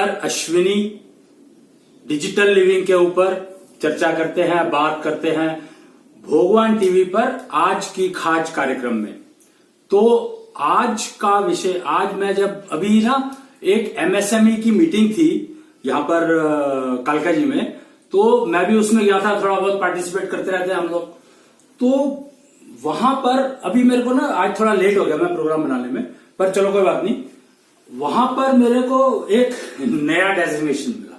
पर Ashwini digital living के ऊपर चर्चा करते हैं, बात करते हैं भोगवान टीवी पर आज की खास कार्यक्रम में। तो आज का विषय, आज मैं जब अभी ना एक एमएसएमई की मीटिंग थी यहाँ पर कालका जी में, तो मैं भी उसमें गया था, थोड़ा बहुत पार्टिसिपेट करते रहते हैं हम लोग। तो वहां पर अभी मेरे को ना आज थोड़ा लेट हो गया मैं प्रोग्राम बनाने में, पर चलो कोई बात नहीं। वहां पर मेरे को एक नया डेजिग्नेशन मिला,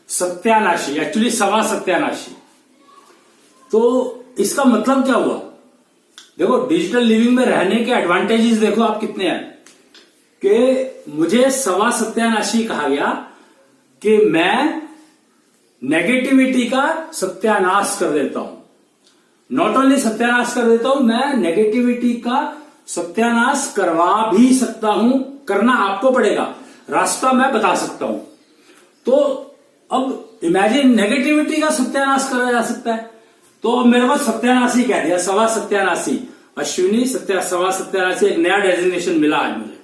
सत्यानाशी, एक्चुअली सवा सत्यानाशी। तो इसका मतलब क्या हुआ? देखो, डिजिटल लिविंग में रहने के एडवांटेजेस देखो आप कितने हैं कि मुझे सवा सत्यानाशी कहा गया कि मैं नेगेटिविटी का सत्यानाश कर देता हूं। नॉट ओनली सत्यानाश कर देता हूं, मैं नेगेटिविटी का सत्यानाश करवा भी सकता हूं। करना आपको पड़ेगा, रास्ता मैं बता सकता हूं। तो अब इमेजिन, नेगेटिविटी का सत्यानाश करा जा सकता है। तो अब मेरे को सत्यानाशी कह दिया, सवा सत्यानाशी, अश्विनी सवा सत्यानाशी, एक नया डेजिग्नेशन मिला आज मुझे।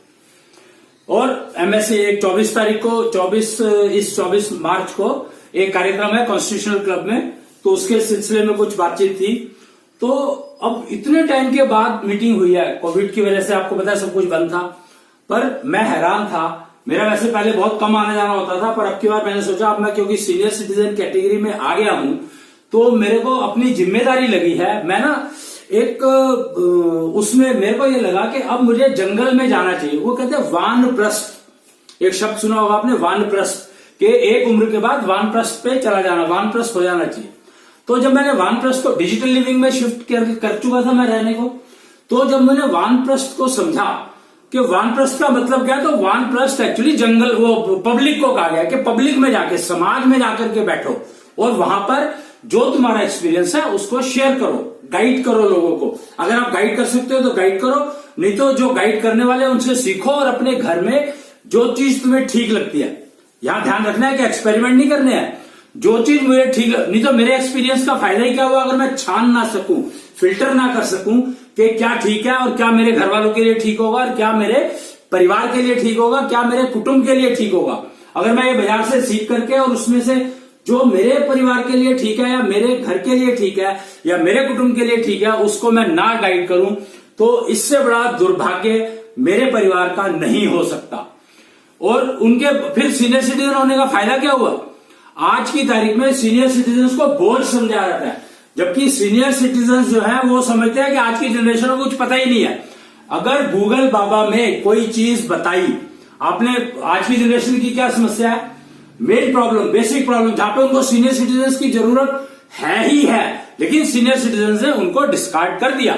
और एमएससी एक 24 तारीख को, 24 मार्च को एक कार्यक्रम है कॉन्स्टिट्यूशनल क्लब में, तो उसके सिलसिले में कुछ बातचीत थी। तो अब इतने टाइम के बाद मीटिंग हुई है, कोविड की वजह से आपको पता है सब कुछ बंद था, पर मैं हैरान था। मेरा वैसे पहले बहुत कम आने जाना होता था, पर अब की बार मैंने सोचा अब मैं क्योंकि सीनियर सिटीजन कैटेगरी में आ गया हूं, तो मेरे को अपनी जिम्मेदारी लगी है। मैं ना एक उसमें मेरे को ये लगा कि अब मुझे जंगल में जाना चाहिए। वो कहते हैं वानप्रस्थ, एक शब्द सुना होगा आपने, वानप्रस्थ, के एक उम्र के बाद वानप्रस्थ पे चला जाना, वानप्रस्थ हो जाना चाहिए। तो जब मैंने वानप्रस्थ को डिजिटल लिविंग में शिफ्ट कर चुका था मैं रहने को, तो जब मैंने वानप्रस्थ को समझा कि वानप्रस्थ का मतलब क्या है, तो वानप्रस्थ एक्चुअली जंगल, वो पब्लिक को कहा गया कि पब्लिक में जाके, समाज में जाकर के बैठो और वहां पर जो तुम्हारा एक्सपीरियंस है उसको शेयर करो, गाइड करो लोगों को। अगर आप गाइड कर सकते हो तो गाइड करो, नहीं तो जो गाइड करने वाले हैं उनसे सीखो और अपने घर में जो चीज तुम्हें ठीक लगती है, यहां ध्यान रखना है कि एक्सपेरिमेंट नहीं करने हैं, जो चीज मुझे ठीक, नहीं तो मेरे एक्सपीरियंस का फायदा ही क्या हुआ अगर मैं छान ना सकूं, फिल्टर ना कर सकूं कि क्या ठीक है और क्या मेरे घर वालों के लिए ठीक होगा और क्या मेरे परिवार के लिए ठीक होगा, क्या मेरे कुटुंब के लिए ठीक होगा। अगर मैं ये बाजार से सीख करके और उसमें से जो मेरे परिवार के लिए ठीक है या मेरे घर के लिए ठीक है या मेरे कुटुंब के लिए ठीक है उसको मैं ना गाइड करूं, तो इससे बड़ा दुर्भाग्य मेरे परिवार का नहीं हो सकता। और उनके फिर सीनियर सिटीजन होने का फायदा क्या हुआ? आज की तारीख में सीनियर सिटीजन को बोझ समझा जाता है, जबकि सीनियर सिटीजन जो है वो समझते हैं कि आज की जनरेशन को कुछ पता ही नहीं है। अगर गूगल बाबा में कोई चीज बताई आपने, आज की जनरेशन की क्या समस्या है, मेन प्रॉब्लम, बेसिक प्रॉब्लम, जहां पे उनको सीनियर सिटीजन की जरूरत है ही है, लेकिन सीनियर सिटीजन ने उनको डिस्कार्ड कर दिया।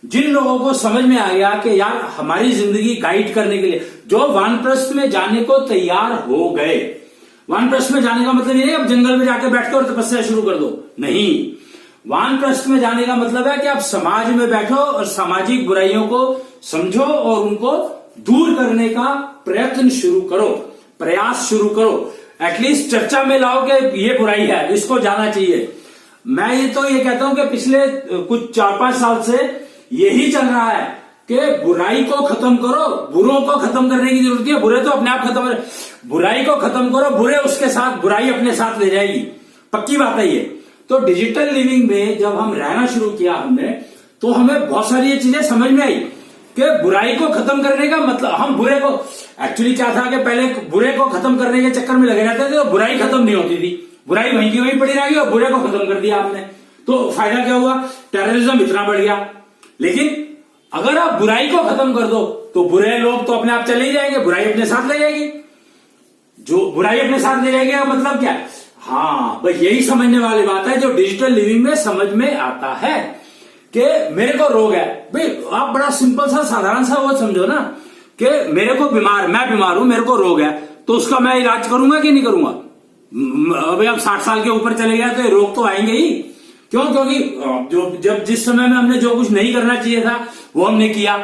जिन लोगों को समझ में आ गया कि यार हमारी जिंदगी गाइड करने के लिए, जो वानप्रस्थ में जाने को तैयार हो गए, वानप्रस्थ में जाने का मतलब ये नहीं अब जंगल में जाकर बैठ कर तपस्या शुरू कर दो, नहीं। वानप्रस्थ में जाने का मतलब है कि आप समाज में बैठो और सामाजिक बुराइयों को समझो और उनको दूर करने का प्रयत्न शुरू करो, प्रयास शुरू करो। एटलीस्ट चर्चा में लाओ कि ये बुराई है, इसको जाना चाहिए। मैं ये कहता हूं कि पिछले कुछ 4-5 साल से यही चल रहा है कि बुराई को खत्म करो, बुरों को खत्म करने की जरूरत है। बुरे तो अपने आप खत्म, बुराई को खत्म करो, बुरे उसके साथ, बुराई अपने साथ ले जाएगी, पक्की बात है ये। तो डिजिटल लिविंग में जब हम रहना शुरू किया हमने, तो हमें बहुत सारी ये चीजें समझ में आई कि बुराई को खत्म करने का मतलब, हम बुरे को एक्चुअली क्या था कि पहले बुरे को खत्म करने के चक्कर में लगे रहते थे, तो बुराई खत्म नहीं होती थी, बुराई वहीं की वहीं पड़ी रहेगी और बुरे को खत्म कर दिया आपने, तो फायदा क्या हुआ? टेररिज्म इतना बढ़ गया। लेकिन अगर आप बुराई को खत्म कर दो तो बुरे लोग तो अपने आप चले ही जाएंगे, बुराई अपने साथ ले जाएगी। जो बुराई अपने साथ ले जाएगी मतलब क्या? हाँ, बस यही समझने वाली बात है जो डिजिटल लिविंग में समझ में आता है कि मेरे को रोग है। भाई आप बड़ा सिंपल सा साधारण सा वो समझो ना कि मेरे को मैं बीमार हूं, मेरे को रोग है, तो उसका मैं इलाज करूंगा कि नहीं करूंगा? अभी आप 60 साल के ऊपर चले गए तो रोग तो आएंगे ही। क्यों? क्योंकि जिस समय में हमने जो कुछ नहीं करना चाहिए था वो हमने किया,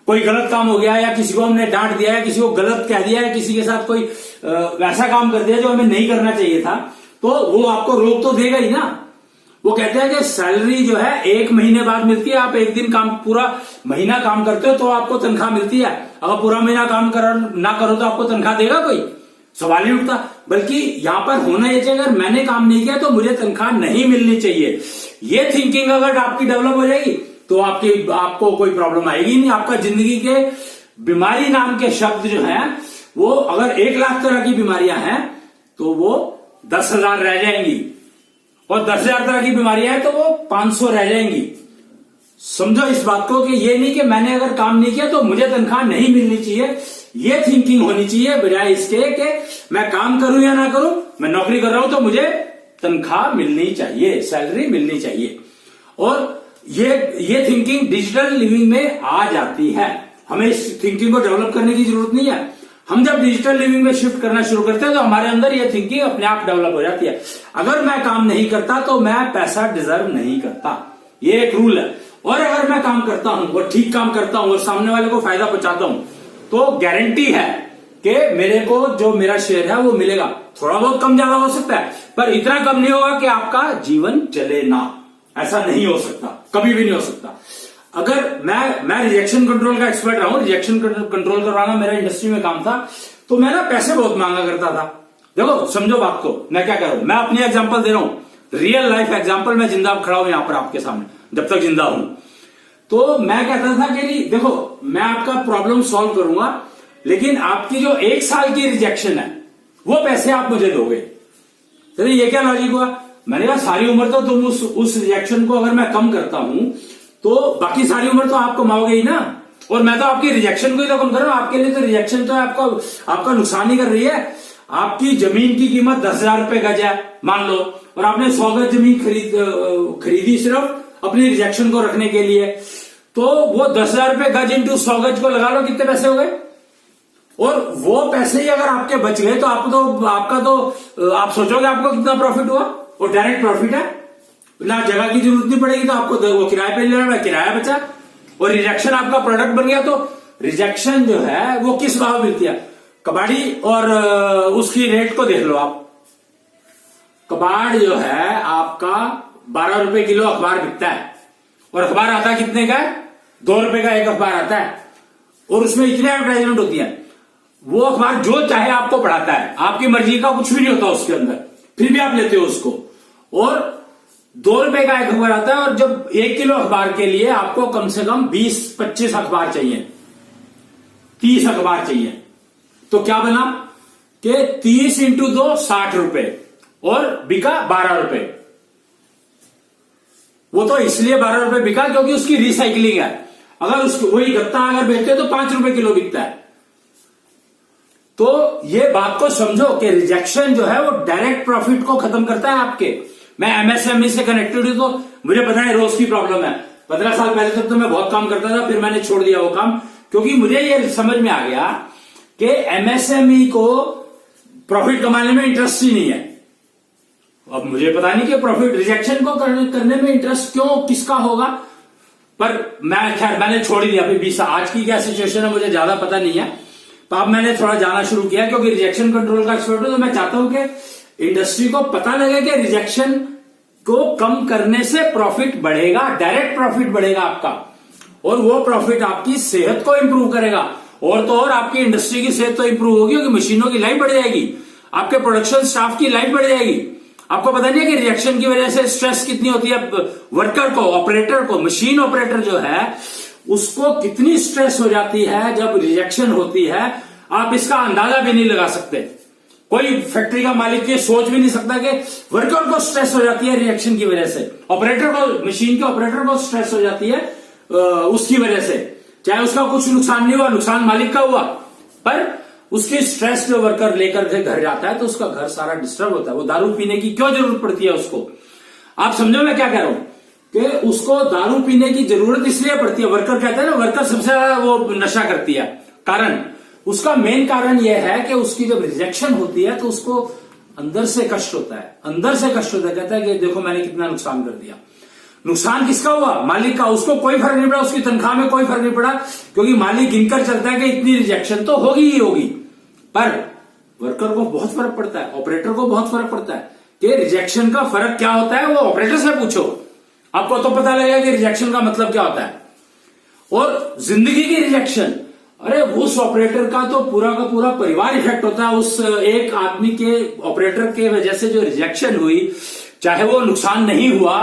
कोई गलत काम हो गया या किसी को हमने डांट दिया या किसी को गलत कह दिया या किसी के साथ कोई वैसा काम कर दिया जो हमें नहीं करना चाहिए था, तो वो आपको रोक तो देगा ही ना। वो कहते हैं कि सैलरी जो है 1 महीने बाद मिलती है। आप एक दिन काम, पूरा महीना काम करते हो तो आपको तनख्वाह मिलती है। अगर पूरा महीना काम ना करो तो आपको तनख्वाह देगा कोई? सवाल ही उठता। बल्कि यहां पर होना यह चाहिए, अगर मैंने काम नहीं किया तो मुझे तनख्वाह नहीं मिलनी चाहिए। ये थिंकिंग अगर आपकी डेवलप हो जाएगी तो आपको कोई प्रॉब्लम आएगी नहीं। आपका जिंदगी के बीमारी नाम के शब्द जो है वो अगर 1,00,000 तरह की बीमारियां हैं तो वो 10,000 रह जाएंगी, और 10,000 तरह की बीमारियां हैं तो वो 500 रह जाएंगी। समझो इस बात को कि ये नहीं कि मैंने अगर काम नहीं किया तो मुझे तनख्वाह नहीं मिलनी चाहिए। ये थिंकिंग होनी चाहिए, बजाय इसके कि मैं काम करूं या ना करूं, मैं नौकरी कर रहा हूं तो मुझे तनख्वाह मिलनी चाहिए, सैलरी मिलनी चाहिए। और ये थिंकिंग डिजिटल लिविंग में आ जाती है। हमें इस थिंकिंग को डेवलप करने की जरूरत नहीं है। हम जब डिजिटल लिविंग में शिफ्ट करना शुरू करते हैं तो हमारे अंदर ये थिंकिंग अपने आप डेवलप हो जाती है। अगर मैं काम नहीं करता तो मैं पैसा डिजर्व नहीं करता, ये एक रूल है। और अगर मैं काम करता हूं और ठीक काम करता हूं और सामने वाले को फायदा पहुंचाता हूं तो गारंटी है कि मेरे को जो मेरा शेयर है वो मिलेगा। थोड़ा बहुत कम ज्यादा हो सकता है, पर इतना कम नहीं होगा कि आपका जीवन चले ना। ऐसा नहीं हो सकता, कभी भी नहीं हो सकता। अगर मैं रिजेक्शन कंट्रोल का एक्सपर्ट रहा हूं, रिजेक्शन कंट्रोल करवाना मेरा इंडस्ट्री में काम था, तो मैं ना पैसे बहुत मांगा करता था। देखो समझो बात को, मैं क्या कह रहा हूं, मैं अपनी एग्जांपल दे रहा हूं, रियल लाइफ एग्जांपल। मैं जिंदा खड़ा हूं यहां पर आपके सामने, जब तक जिंदा हूं। तो मैं कहता था कि देखो मैं आपका प्रॉब्लम सॉल्व करूंगा, लेकिन आपकी जो 1 साल की रिजेक्शन है वो पैसे आप मुझे दोगे। तो ये क्या लॉजिक हुआ? मैंने कहा सारी उम्र तो तुम उस रिजेक्शन को अगर मैं कम करता हूं तो बाकी सारी उम्र तो आप कमाओगे ही ना। और मैं तो आपकी रिजेक्शन को ही तो कम कर रहा हूं। आपके लिए तो रिजेक्शन तो आपका नुकसान ही कर रही है। आपकी जमीन की कीमत 10,000 रुपए गज है मान लो, और आपने 100 गज जमीन खरीदी सिर्फ अपनी रिजेक्शन को रखने के लिए, तो वो 10,000 रुपए गज इंटू 100 गज को लगा लो, कितने पैसे हो गए? और वो पैसे ही अगर आपके बच गए तो आप सोचोगे आपको कितना प्रॉफिट हुआ। और डायरेक्ट प्रॉफिट है ना, जगह की जरूरत नहीं पड़ेगी, तो आपको वो किराए पे लेना है, किराया बचा। और रिजेक्शन आपका प्रोडक्ट बन गया। तो रिजेक्शन जो है वो किस भाव मिलती है? कबाड़ी और उसकी रेट को देख लो आप। कबाड़ जो है आपका 12 रुपए किलो अखबार बिकता है, और अखबार आता है कितने का है? 2 रुपए का एक अखबार आता है, और उसमें इतनी एडवर्टाइजमेंट होती है। वो अखबार जो चाहे आपको पढ़ाता है, आपकी मर्जी का कुछ भी नहीं होता उसके अंदर, फिर भी आप लेते हो उसको। और 2 रुपए का एक अखबार आता है, और जब 1 किलो अखबार के लिए आपको कम से कम 20-25 अखबार चाहिए, 30 अखबार चाहिए, तो क्या बना कि 30 इंटू 2 60 रुपए, और बिका 12 रुपए। वो तो इसलिए 12 रुपए बिका क्योंकि उसकी रिसाइकलिंग है। अगर उसको वही गत्ता अगर बेचते हो तो 5 रुपए किलो बिकता है। तो ये बात को समझो कि रिजेक्शन जो है वो डायरेक्ट प्रॉफिट को खत्म करता है आपके। मैं एमएसएमई से कनेक्टेड हूं, तो मुझे पता है रोज की प्रॉब्लम है। 15 साल पहले तक तो मैं बहुत काम करता था, फिर मैंने छोड़ दिया वो काम, क्योंकि मुझे ये समझ में आ गया कि एमएसएमई को प्रॉफिट कमाने में इंटरेस्ट ही नहीं है। अब मुझे पता नहीं कि प्रॉफिट रिजेक्शन को करने में इंटरेस्ट क्यों किसका होगा, पर मैंने छोड़ ही दिया। अभी 20 आज की क्या सिचुएशन है मुझे ज्यादा पता नहीं है, तो अब मैंने थोड़ा जाना शुरू किया, क्योंकि रिजेक्शन कंट्रोल का एक्सपर्ट हूं। तो मैं चाहता हूं कि इंडस्ट्री को पता लगे कि रिजेक्शन को कम करने से प्रॉफिट बढ़ेगा, डायरेक्ट प्रॉफिट बढ़ेगा आपका, और वो प्रॉफिट आपकी सेहत को इंप्रूव करेगा। और तो और आपकी इंडस्ट्री की सेहत तो इंप्रूव होगी, क्योंकि मशीनों की लाइफ बढ़ जाएगी, आपके प्रोडक्शन स्टाफ की लाइफ बढ़ जाएगी। आपको पता नहीं है कि रिजेक्शन की वजह से स्ट्रेस कितनी होती है वर्कर को, ऑपरेटर को, मशीन ऑपरेटर जो है उसको कितनी स्ट्रेस हो जाती है जब रिजेक्शन होती है। आप इसका अंदाजा भी नहीं लगा सकते। कोई फैक्ट्री का मालिक ये सोच भी नहीं सकता कि वर्कर को स्ट्रेस हो जाती है रिजेक्शन की वजह से, ऑपरेटर को, मशीन के ऑपरेटर को स्ट्रेस हो जाती है उसकी वजह से। चाहे उसका कुछ नुकसान नहीं हुआ, नुकसान मालिक का हुआ, पर उसकी स्ट्रेस जो वर्कर लेकर के घर जाता है तो उसका घर सारा डिस्टर्ब होता है। वो दारू पीने की क्यों जरूरत पड़ती है उसको? आप समझो मैं क्या कह रहा हूं कि उसको दारू पीने की जरूरत इसलिए पड़ती है। वर्कर कहते हैं ना, वर्कर सबसे ज्यादा वो नशा करती है। कारण, उसका मेन कारण यह है कि उसकी जब रिजेक्शन होती है तो उसको अंदर से कष्ट होता है, अंदर से कष्ट होता है। कहता है कि देखो मैंने कितना नुकसान कर दिया। नुकसान किसका हुआ? मालिक का। उसको कोई फर्क नहीं पड़ा, उसकी तनख्वाह में कोई फर्क नहीं पड़ा, क्योंकि मालिक गिनकर चलता है कि इतनी रिजेक्शन तो होगी ही होगी। पर वर्कर को बहुत फर्क पड़ता है, ऑपरेटर को बहुत फर्क पड़ता है कि रिजेक्शन का फर्क क्या होता है। वो ऑपरेटर से पूछो, आपको तो पता लगेगा कि रिजेक्शन का मतलब क्या होता है। और जिंदगी की रिजेक्शन, अरे उस ऑपरेटर का तो पूरा का पूरा परिवार इफेक्ट होता है। उस एक आदमी के ऑपरेटर के वजह से जो रिजेक्शन हुई, चाहे वो नुकसान नहीं हुआ,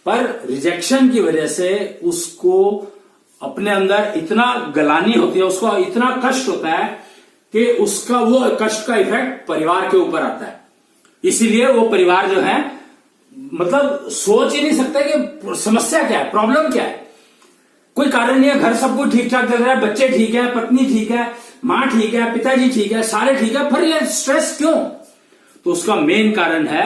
पर रिजेक्शन की वजह से उसको अपने अंदर इतना गलानी होती है, उसको इतना कष्ट होता है कि उसका वो कष्ट का इफेक्ट परिवार के ऊपर आता है। इसीलिए वो परिवार जो है मतलब सोच ही नहीं सकता कि समस्या क्या है, प्रॉब्लम क्या है। कोई कारण नहीं है, घर सब कुछ ठीक ठाक चल रहा है, बच्चे ठीक है, पत्नी ठीक है, मां ठीक है, पिताजी ठीक है, सारे ठीक है, फिर ये स्ट्रेस क्यों? तो उसका मेन कारण है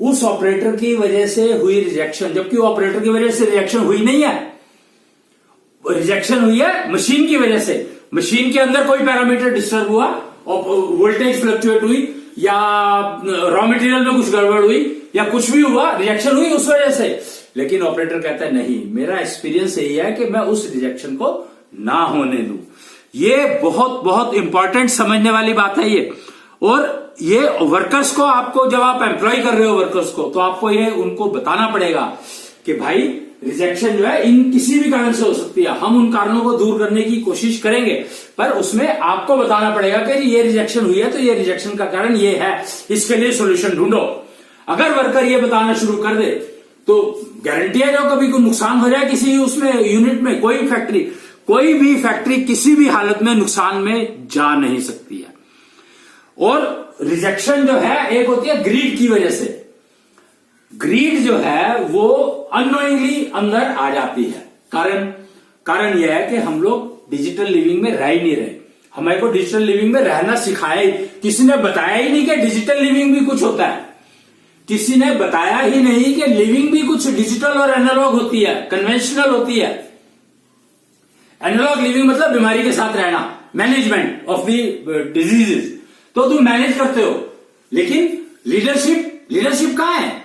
उस ऑपरेटर की वजह से हुई रिजेक्शन, जबकि वो ऑपरेटर की वजह से रिजेक्शन हुई नहीं है। रिजेक्शन हुई है मशीन की वजह से। मशीन के अंदर कोई पैरामीटर डिस्टर्ब हुआ और वोल्टेज फ्लक्चुएट हुई या रॉ मटेरियल में कुछ गड़बड़ हुई या कुछ भी हुआ, रिजेक्शन हुई उस वजह से। लेकिन ऑपरेटर कहता है नहीं, मेरा एक्सपीरियंस यही है कि मैं उस रिजेक्शन को ना होने दूं। ये बहुत बहुत इंपॉर्टेंट समझने वाली बात है ये। और ये वर्कर्स को, आपको जब आप एम्प्लॉय कर रहे हो वर्कर्स को, तो आपको ये उनको बताना पड़ेगा कि भाई रिजेक्शन जो है इन किसी भी कारण से हो सकती है, हम उन कारणों को दूर करने की कोशिश करेंगे, पर उसमें आपको बताना पड़ेगा कि ये रिजेक्शन हुई है तो ये रिजेक्शन का कारण ये है, इसके लिए सोल्यूशन ढूंढो। अगर वर्कर ये बताना शुरू कर दे तो गारंटी है जो कभी कोई नुकसान हो जाए किसी उसमें यूनिट में, कोई भी फैक्ट्री किसी भी हालत में नुकसान में जा नहीं सकती है। और रिजेक्शन जो है एक होती है ग्रीड की वजह से। ग्रीड जो है वो अननोइंगली अंदर आ जाती है। कारण यह है कि हम लोग डिजिटल लिविंग में रह ही नहीं रहे। हमें को डिजिटल लिविंग में रहना सिखाया ही, किसी ने बताया ही नहीं कि डिजिटल लिविंग भी कुछ होता है। किसी ने बताया ही नहीं कि लिविंग भी कुछ डिजिटल और एनालॉग होती है, कन्वेंशनल होती है। एनालॉग लिविंग मतलब बीमारी के साथ रहना, मैनेजमेंट ऑफ द डिजीजेस, तो तुम मैनेज करते हो। लेकिन लीडरशिप कहां है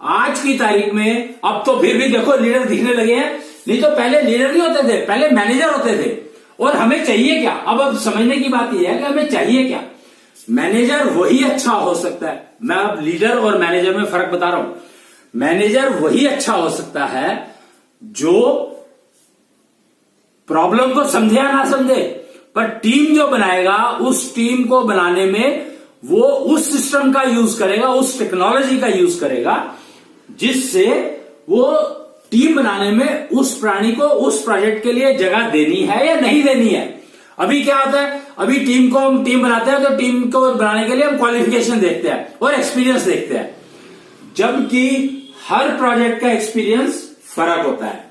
आज की तारीख में? अब तो फिर भी देखो लीडर दिखने लगे हैं, नहीं तो पहले लीडर नहीं होते थे, पहले मैनेजर होते थे। और हमें चाहिए क्या? अब समझने की बात यह है कि हमें चाहिए क्या। मैनेजर वही अच्छा हो सकता है, मैं अब लीडर और मैनेजर में फर्क बता रहा हूं। मैनेजर वही अच्छा हो सकता है जो प्रॉब्लम को समझे या ना समझे, पर टीम जो बनाएगा उस टीम को बनाने में वो उस सिस्टम का यूज करेगा, उस टेक्नोलॉजी का यूज करेगा जिससे वो टीम बनाने में उस प्राणी को उस प्रोजेक्ट के लिए जगह देनी है या नहीं देनी है। अभी क्या होता है, अभी टीम बनाते हैं तो टीम को बनाने के लिए हम क्वालिफिकेशन देखते हैं और एक्सपीरियंस देखते हैं, जबकि हर प्रोजेक्ट का एक्सपीरियंस फर्क होता है।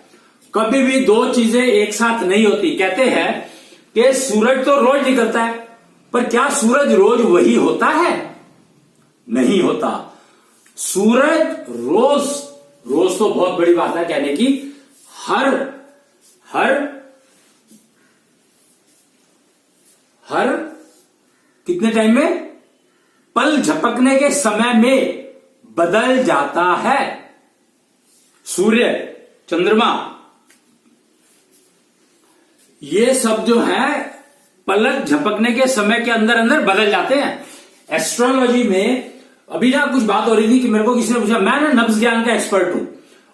कभी भी दो चीजें एक साथ नहीं होती। कहते हैं कि सूरज तो रोज निकलता है, पर क्या सूरज रोज वही होता है? नहीं होता। सूरज रोज तो बहुत बड़ी बात है कहने की, हर कितने टाइम में, पल झपकने के समय में बदल जाता है। सूर्य, चंद्रमा, ये सब जो है पलक झपकने के समय के अंदर अंदर बदल जाते हैं। एस्ट्रोलॉजी में अभी ना कुछ बात हो रही थी कि मेरे को किसी ने पूछा, मैं ना नब्ज ज्ञान का एक्सपर्ट हूं,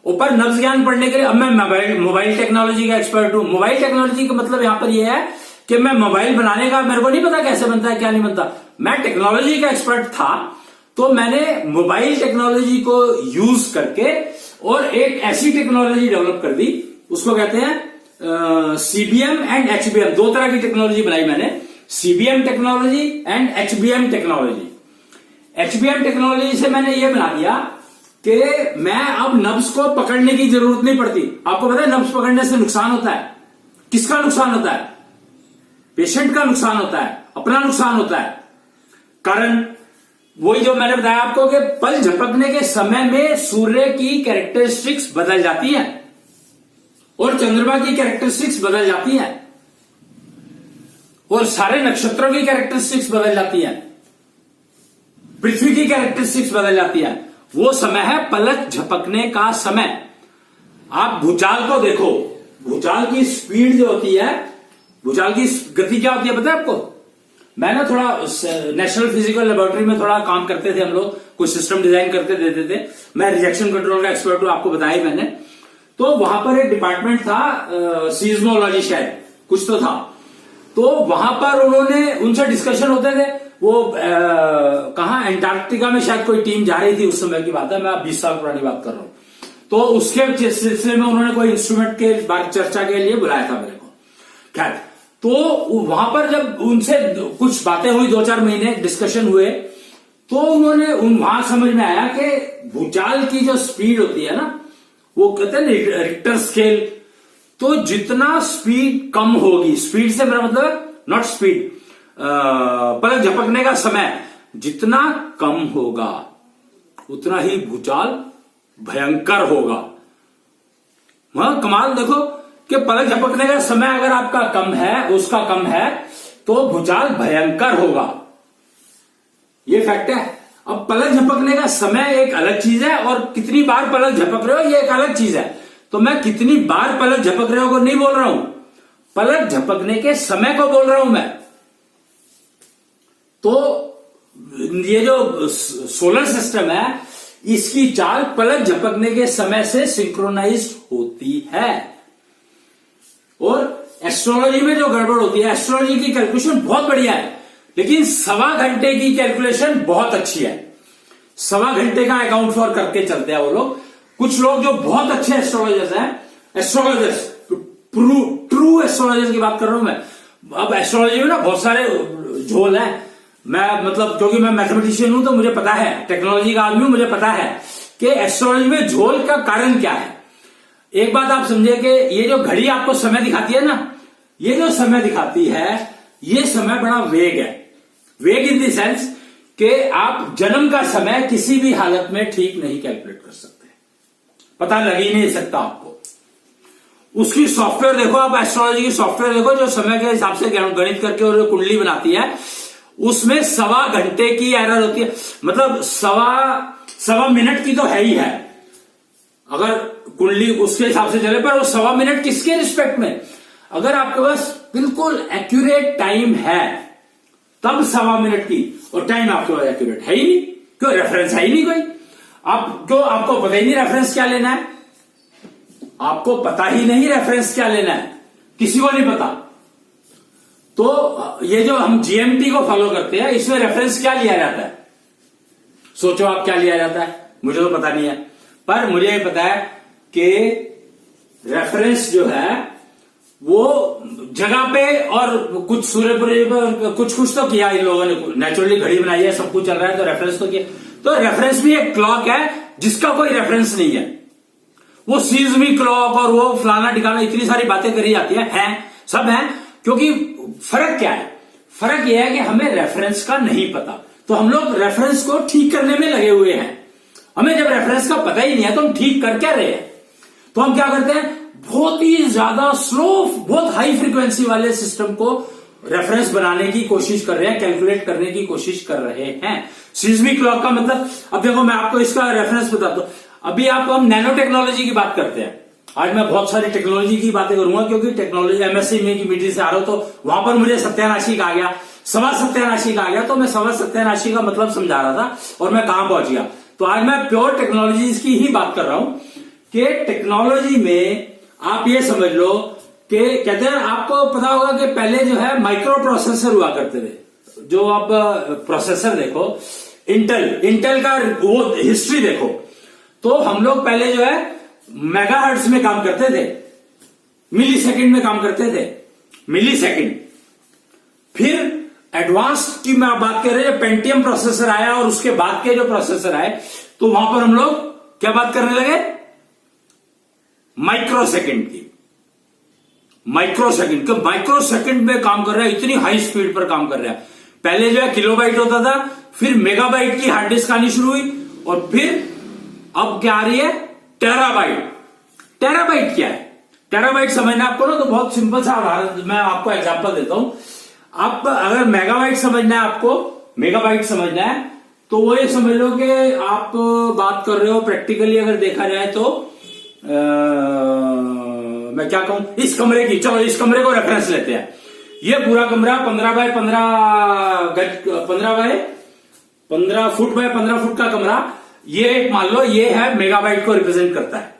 ऊपर नब्ज ज्ञान पढ़ने के लिए अब मैं मोबाइल टेक्नोलॉजी का एक्सपर्ट हूं। मोबाइल टेक्नोलॉजी का मतलब यहां पर यह है कि मैं मोबाइल बनाने का, मेरे को नहीं पता कैसे बनता है क्या नहीं बनता, मैं टेक्नोलॉजी का एक्सपर्ट था, तो मैंने मोबाइल टेक्नोलॉजी को यूज करके और एक ऐसी टेक्नोलॉजी डेवलप कर दी, उसको कहते हैं सीबीएम एंड एचबीएम। दो तरह की टेक्नोलॉजी बनाई मैंने, CBM technology and HBM technology. HBM technology से मैंने ये बना दिया कि मैं अब नब्ज को पकड़ने की जरूरत नहीं पड़ती। आपको पता है नब्ज पकड़ने से नुकसान होता है। किसका नुकसान होता है? पेशेंट का नुकसान होता है, अपना नुकसान होता है। कारण वही जो मैंने बताया आपको कि पल झपकने के समय में सूर्य की कैरेक्टरिस्टिक्स बदल जाती है और चंद्रमा की कैरेक्टरिस्टिक्स बदल जाती हैं और सारे नक्षत्रों की कैरेक्टरिस्टिक्स बदल जाती हैं, पृथ्वी की कैरेक्टरिस्टिक्स बदल जाती है। वो समय है पलक झपकने का समय। आप भूचाल को देखो, भूचाल की स्पीड जो होती है, भूचाल की गति क्या होती है पता है आपको? मैं ना थोड़ा नेशनल फिजिकल लेबोरेटरी में थोड़ा काम करते थे हम लोग, कुछ सिस्टम डिजाइन करके देते थे। मैं रिजेक्शन कंट्रोल का एक्सपर्ट हूं, आपको बताया मैंने। तो वहां पर एक डिपार्टमेंट था, सीज्मोलॉजी शायद कुछ तो था। तो वहां पर उन्होंने उनसे डिस्कशन होते थे। वो कहाँ एंटार्क्टिका में शायद कोई टीम जा रही थी, उस समय की बात है, मैं 20 साल पुरानी बात कर रहा हूं। तो उसके सिलसिले में उन्होंने कोई इंस्ट्रूमेंट के बारे चर्चा के लिए बुलाया था मेरे को। खैर, तो वहां पर जब उनसे कुछ बातें हुई, 2-4 महीने डिस्कशन हुए, तो उन्होंने वहां समझ में आया कि भूचाल की जो स्पीड होती है ना, वो कहते हैं रिक्टर स्केल, तो जितना स्पीड कम होगी, स्पीड से मेरा मतलब नॉट स्पीड, पलक झपकने का समय जितना कम होगा उतना ही भूचाल भयंकर होगा। वहां कमाल देखो कि पलक झपकने का समय अगर आपका कम है, उसका कम है, तो भूचाल भयंकर होगा। ये फैक्ट है। अब पलक झपकने का समय एक अलग चीज है और कितनी बार पलक झपक रहे हो ये एक अलग चीज है। तो मैं कितनी बार पलक झपक रहे हो को नहीं बोल रहा हूं, पलक झपकने के समय को बोल रहा हूं मैं। तो ये जो सोलर सिस्टम है, इसकी चाल पलक झपकने के समय से सिंक्रोनाइज होती है। और एस्ट्रोलॉजी में जो गड़बड़ होती है, एस्ट्रोलॉजी की कैलकुलेशन बहुत बढ़िया है, लेकिन 1.25 घंटे की कैलकुलेशन बहुत अच्छी है। 1.25 घंटे का अकाउंट फॉर करके चलते हैं वो लोग। कुछ लोग जो बहुत अच्छे एस्ट्रोलॉजर्स हैं, एस्ट्रोलॉजर्स ट्रू एस्ट्रोलॉजर्स की बात कर रहा हूं मैं। अब एस्ट्रोलॉजी में ना बहुत सारे झोल हैं। मैं मतलब क्योंकि मैं मैथमेटिशियन हूं तो मुझे पता है, टेक्नोलॉजी का आदमी हूं, मुझे पता है कि एस्ट्रोलॉजी में झोल का कारण क्या है। एक बात आप समझिए कि ये जो घड़ी आपको समय दिखाती है ना, ये जो समय दिखाती है, ये समय बड़ा वेग है। वेग इन द सेंस कि आप जन्म का समय किसी भी हालत में ठीक नहीं कैलकुलेट कर सकते, पता लग ही नहीं सकता आपको। उसकी सॉफ्टवेयर देखो, आप एस्ट्रोलॉजी की सॉफ्टवेयर देखो जो समय के हिसाब से गणित करके और कुंडली बनाती है, उसमें 1.25 घंटे की एरर होती है। मतलब सवा मिनट की तो है ही है, अगर कुंडली उसके हिसाब से चले, पर वो 1.25 मिनट किसके रिस्पेक्ट में? अगर आपके पास बिल्कुल एक्यूरेट टाइम है तब 1.25 मिनट की, और टाइम आपके पास एक्यूरेट है ही नहीं, क्यों? रेफरेंस है ही नहीं कोई। आपको पता ही नहीं रेफरेंस क्या लेना है, आपको पता ही नहीं रेफरेंस क्या लेना है, किसी को नहीं पता। तो ये जो हम जीएमटी को फॉलो करते हैं, इसमें रेफरेंस क्या लिया जाता है? सोचो आप क्या लिया जाता है, मुझे तो पता नहीं है, पर मुझे ये पता है कि रेफरेंस जो है वो जगह पे, और कुछ सूर्यपुरी पे कुछ तो किया इन लोगों ने, नेचुरली घड़ी बनाई है, सब कुछ चल रहा है, तो रेफरेंस तो किया। तो रेफरेंस भी एक क्लॉक है जिसका कोई रेफरेंस नहीं है। वो सीजमी क्लॉक और वो फलाना ठिकाना, इतनी सारी बातें करी जाती हैं, सब हैं, क्योंकि फर्क क्या है? फर्क यह है कि हमें रेफरेंस का नहीं पता, तो हम लोग रेफरेंस को ठीक करने में लगे हुए हैं। हमें जब रेफरेंस का पता ही नहीं है तो हम ठीक कर क्या रहे हैं? तो हम क्या करते हैं, बहुत ही ज्यादा स्लो, बहुत हाई फ्रीक्वेंसी वाले सिस्टम को रेफरेंस बनाने की कोशिश कर रहे हैं, कैलकुलेट करने की कोशिश कर रहे हैं। सीजमिक क्लॉक का मतलब, अब देखो मैं आपको इसका रेफरेंस बताता हूं। अभी आपको हम नैनो टेक्नोलॉजी की बात करते हैं। आज मैं बहुत सारी टेक्नोलॉजी की बातें करूंगा, क्योंकि टेक्नोलॉजी एमएससी में की मीटिंग से आ रहा हूं, तो वहां पर मुझे सत्यानाशी का आ गया, सवा सत्यानाशी का आ गया, तो मैं सवा सत्यानाशी का मतलब समझा रहा था और मैं कहां पहुंच गया। तो आज मैं प्योर टेक्नोलॉजीज की ही बात कर रहा हूं कि टेक्नोलॉजी में आप ये समझ लो कि कहते हैं, आपको पता होगा कि पहले जो है माइक्रो प्रोसेसर हुआ करते थे। जो आप प्रोसेसर देखो, इंटेल का वो हिस्ट्री देखो, तो हम लोग पहले जो है मेगाहर्ट्ज में काम करते थे, मिली सेकेंड में काम करते थे, मिली सेकेंड। फिर एडवांस की मैं बात कर रहे हैं, पेंटियम प्रोसेसर आया और उसके बाद के जो प्रोसेसर आए, तो वहां पर हम लोग क्या बात करने लगे, माइक्रो सेकेंड की। माइक्रो सेकेंड में काम कर रहा है, इतनी हाई स्पीड पर काम कर रहा है। पहले जो है किलोबाइट होता था, फिर मेगाबाइट की हार्ड डिस्क आनी शुरू हुई, और फिर अब क्या आ रही है, टेराबाइट। टेराबाइट क्या है? टेराबाइट समझना आपको ना, तो बहुत सिंपल सा मैं आपको एग्जांपल देता हूं। आप अगर मेगाबाइट समझना है, आपको मेगाबाइट समझना है, तो वो ये समझ लो कि आप बात कर रहे हो प्रैक्टिकली अगर देखा जाए तो मैं क्या कहूं, इस कमरे की, चलो इस कमरे को रेफरेंस लेते हैं। ये पूरा कमरा 15 बाय 15 फुट बाय 15 फुट का कमरा, ये मान लो ये है, मेगाबाइट को रिप्रेजेंट करता है,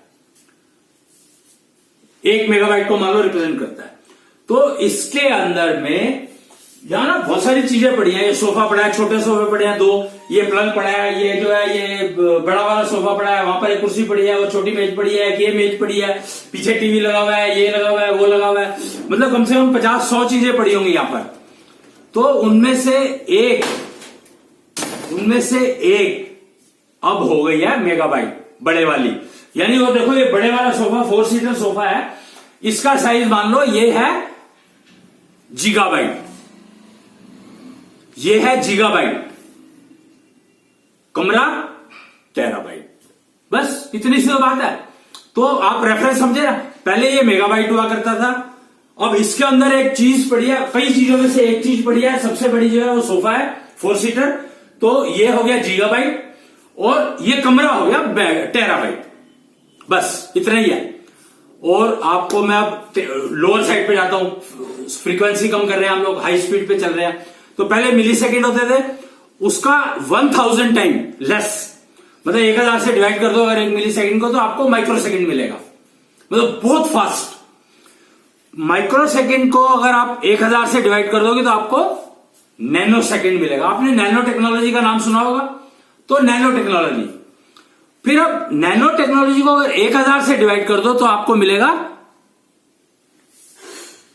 1 मेगाबाइट को मान लो रिप्रेजेंट करता है। तो इसके अंदर में यहाँ ना बहुत सारी चीजें पड़ी हैं। ये सोफा पड़ा है, छोटे सोफे पड़े हैं 2, ये पलंग पड़ा है, ये जो है ये बड़ा वाला सोफा पड़ा है, वहां पर एक कुर्सी पड़ी है, वो छोटी मेज पड़ी है, ये मेज पड़ी है, पीछे टीवी लगा हुआ है, ये लगा हुआ है, वो लगा हुआ है, मतलब कम से कम 50-100 चीजें पड़ी होंगी यहाँ पर। तो उनमें से एक अब हो गई है मेगाबाइट बड़े वाली। यानी वो देखो ये बड़े वाला सोफा 4 सीटर सोफा है, इसका साइज मान लो ये है गीगाबाइट, ये है गीगाबाइट, कमरा टेराबाइट, बस इतनी सी बात है। तो आप रेफरेंस समझे ना, पहले ये मेगाबाइट हुआ करता था, अब इसके अंदर एक चीज पड़ी है, कई चीजों में से एक चीज पड़ी है, सबसे बड़ी जो है वो सोफा है 4 सीटर, तो ये हो गया गीगाबाइट, और ये कमरा हो गया टेराबाइट, बस इतना ही है। और आपको मैं अब लोअर साइड पे जाता हूं, फ्रीक्वेंसी कम कर रहे हैं हम लोग, हाई स्पीड पे चल रहे हैं। तो पहले मिली सेकेंड होते थे, उसका 1000 टाइम लेस, मतलब 1000 से डिवाइड कर दो अगर 1 मिली सेकेंड को, तो आपको माइक्रो सेकेंड मिलेगा, मतलब बहुत फास्ट। माइक्रो सेकेंड को अगर आप 1000 से डिवाइड कर दोगे तो आपको नैनो सेकेंड मिलेगा। आपने नैनो टेक्नोलॉजी का नाम सुना होगा, तो नैनो टेक्नोलॉजी। फिर अब नैनो टेक्नोलॉजी को अगर 1000 से डिवाइड कर दो तो आपको मिलेगा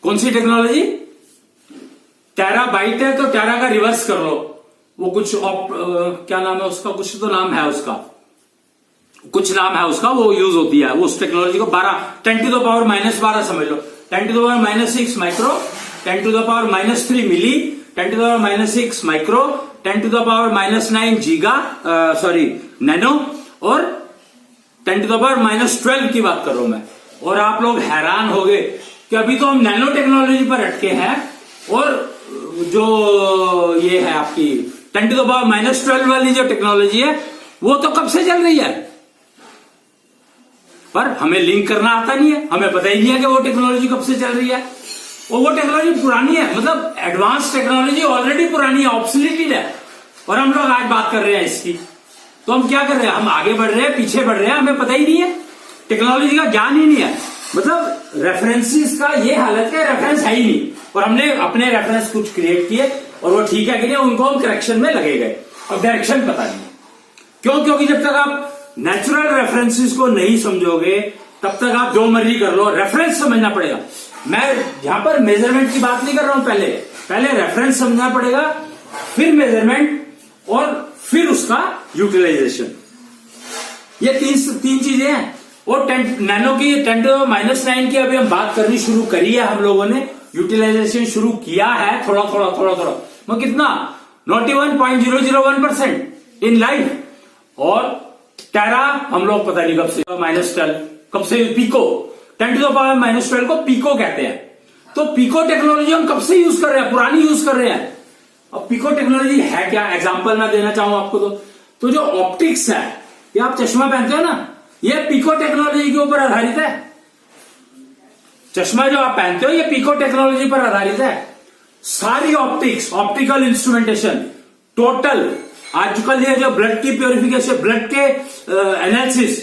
कौन सी टेक्नोलॉजी? टेराबाइट है, तो टेरा का रिवर्स कर लो, वो कुछ क्या नाम है उसका, कुछ तो नाम है उसका, कुछ नाम है उसका, वो यूज होती है, वो उस टेक्नोलॉजी को 10⁻⁻12 समझ लो, 10⁻⁻6 माइक्रो, 10⁻⁻3 मिली, 10⁻⁻6 माइक्रो, 10⁻⁻9 गीगा नैनो, और 10⁻⁻12 की बात कर रहा हूं मैं। और आप लोग हैरान हो गए कि अभी तो हम नैनो टेक्नोलॉजी पर अटके हैं, और जो ये है आपकी 10⁻⁻12 वाली जो टेक्नोलॉजी है वो तो कब से चल रही है, पर हमें लिंक करना आता नहीं है, हमें पता ही नहीं है कि वो टेक्नोलॉजी कब से चल रही है, और वो टेक्नोलॉजी पुरानी है, मतलब एडवांस टेक्नोलॉजी ऑलरेडी पुरानी है, ऑब्सोलीटेड है, और हम लोग आज बात कर रहे हैं इसकी। तो हम क्या कर रहे हैं, हम आगे बढ़ रहे हैं, पीछे बढ़ रहे हैं, हमें पता ही नहीं है, टेक्नोलॉजी का ज्ञान ही नहीं है, मतलब रेफरेंसेस का ये हालत है, रेफरेंस है ही नहीं, और हमने अपने रेफरेंस कुछ क्रिएट किए, और वो ठीक है कि नहीं, उनको हम करेक्शन में लगे गए, अब डायरेक्शन पता नहीं क्यों, क्योंकि जब तक आप नेचुरल रेफरेंसेस को नहीं समझोगे तब तक आप जो मर्जी कर लो, रेफरेंस समझना पड़ेगा। मैं यहां पर मेजरमेंट की बात नहीं कर रहा हूं, पहले रेफरेंस समझना पड़ेगा, फिर मेजरमेंट, और फिर उसका यूटिलाइजेशन। ये तीन चीजें हैं। और नैनो की 10⁻�9 की अभी हम बात करनी शुरू करी है, हम लोगों ने यूटिलाइजेशन शुरू किया है थोड़ा, मतलब कितना 91.001% इन लाइफ। और टेरा हम लोग पता नहीं कब से, -12 कब से, पीको 10⁻⁻12 को पीको कहते हैं। तो पीको टेक्नोलॉजी हम कब से यूज कर रहे हैं, पुरानी यूज कर रहे हैं। अब पीको टेक्नोलॉजी है क्या, एग्जांपल मैं देना चाहूं आपको, तो जो ऑप्टिक्स है, ये आप चश्मा पहनते हो ना, ये पीको टेक्नोलॉजी के ऊपर आधारित है। चश्मा जो आप पहनते हो ये पीको टेक्नोलॉजी पर आधारित है। सारी ऑप्टिक्स, ऑप्टिकल इंस्ट्रूमेंटेशन टोटल, आजकल ये जो ब्लड की प्योरिफिकेशन, ब्लड के एनालिसिस,